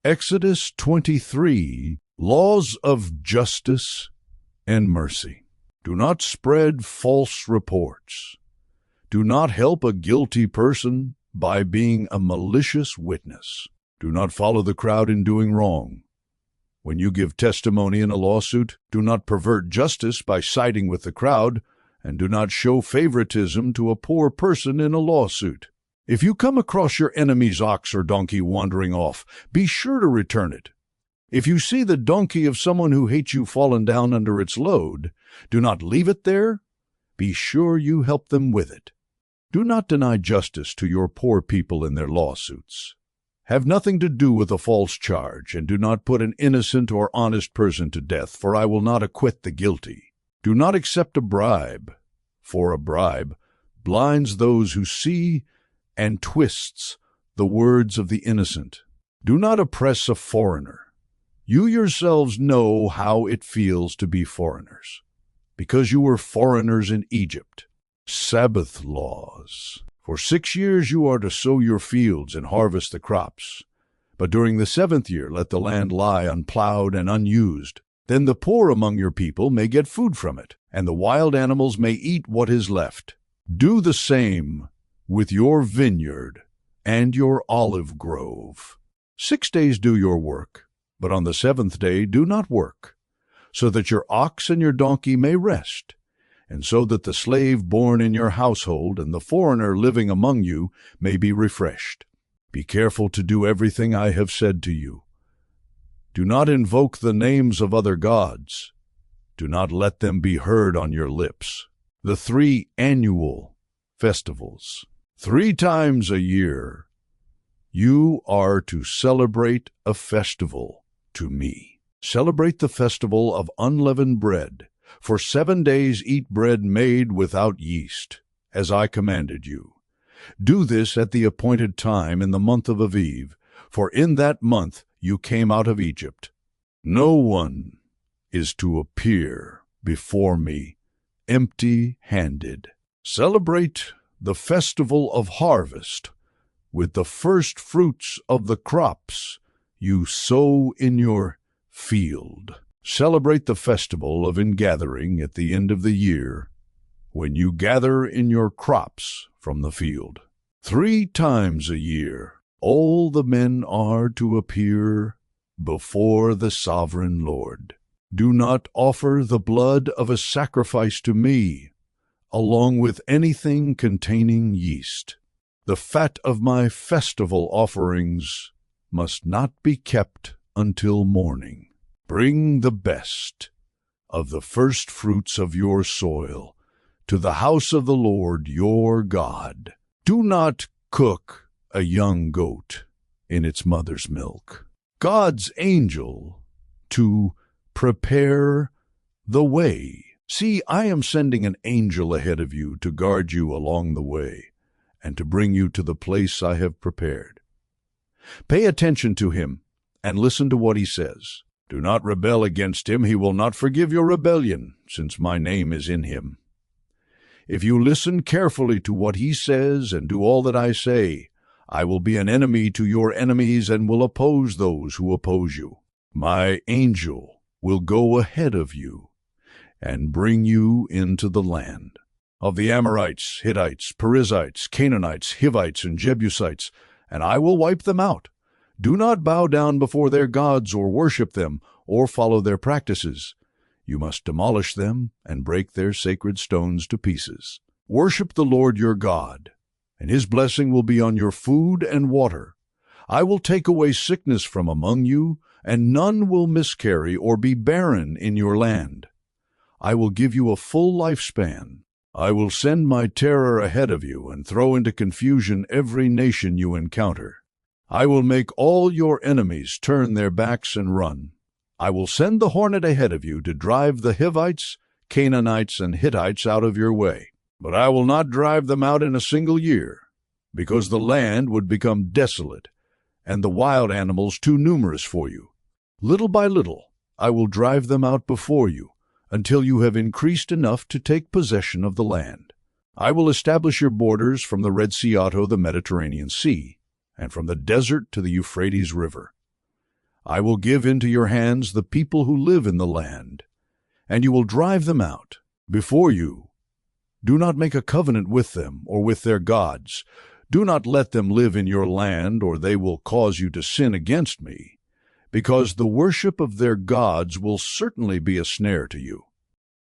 Exodus 23, Laws of Justice and Mercy. Do not spread false reports. Do not help a guilty person by being a malicious witness. Do not follow the crowd in doing wrong. When you give testimony in a lawsuit, do not pervert justice by siding with the crowd, and do not show favoritism to a poor person in a lawsuit. If you come across your enemy's ox or donkey wandering off, be sure to return it. If you see the donkey of someone who hates you fallen down under its load, do not leave it there. Be sure you help them with it. Do not deny justice to your poor people in their lawsuits. Have nothing to do with a false charge, and do not put an innocent or honest person to death, for I will not acquit the guilty. Do not accept a bribe, for a bribe blinds those who see and twists the words of the innocent. Do not oppress a foreigner. You yourselves know how it feels to be foreigners, because you were foreigners in Egypt. Sabbath laws. For 6 years you are to sow your fields and harvest the crops. But during the 7th year let the land lie unplowed and unused. Then the poor among your people may get food from it, and the wild animals may eat what is left. Do the same with your vineyard and your olive grove. 6 days do your work, but on the 7th day do not work, so that your ox and your donkey may rest, and so that the slave born in your household and the foreigner living among you may be refreshed. Be careful to do everything I have said to you. Do not invoke the names of other gods. Do not let them be heard on your lips. The 3 annual festivals. 3 times a year you are to celebrate a festival to me. Celebrate the festival of unleavened bread. For 7 days eat bread made without yeast, as I commanded you. Do this at the appointed time in the month of Aviv, for in that month you came out of Egypt. No one is to appear before me empty-handed. Celebrate the festival of harvest with the first fruits of the crops you sow in your field. Celebrate the festival of ingathering at the end of the year, when you gather in your crops from the field. 3 times a year all the men are to appear before the sovereign Lord. Do not offer the blood of a sacrifice to me, along with anything containing yeast. The fat of my festival offerings must not be kept until morning. Bring the best of the first fruits of your soil to the house of the Lord your God. Do not cook a young goat in its mother's milk. God's angel to prepare the way. See, I am sending an angel ahead of you to guard you along the way and to bring you to the place I have prepared. Pay attention to him and listen to what he says. Do not rebel against him. He will not forgive your rebellion, since my name is in him. If you listen carefully to what he says and do all that I say, I will be an enemy to your enemies and will oppose those who oppose you. My angel will go ahead of you and bring you into the land of the Amorites, Hittites, Perizzites, Canaanites, Hivites, and Jebusites, and I will wipe them out. Do not bow down before their gods or worship them or follow their practices. You must demolish them and break their sacred stones to pieces. Worship the Lord your God, and his blessing will be on your food and water. I will take away sickness from among you, and none will miscarry or be barren in your land. I will give you a full lifespan. I will send my terror ahead of you and throw into confusion every nation you encounter. I will make all your enemies turn their backs and run. I will send the hornet ahead of you to drive the Hivites, Canaanites, and Hittites out of your way. But I will not drive them out in a single year, because the land would become desolate, and the wild animals too numerous for you. Little by little I will drive them out before you, until you have increased enough to take possession of the land. I will establish your borders from the Red Sea to the Mediterranean Sea, and from the desert to the Euphrates River. I will give into your hands the people who live in the land, and you will drive them out before you. Do not make a covenant with them or with their gods. Do not let them live in your land, or they will cause you to sin against me, because the worship of their gods will certainly be a snare to you.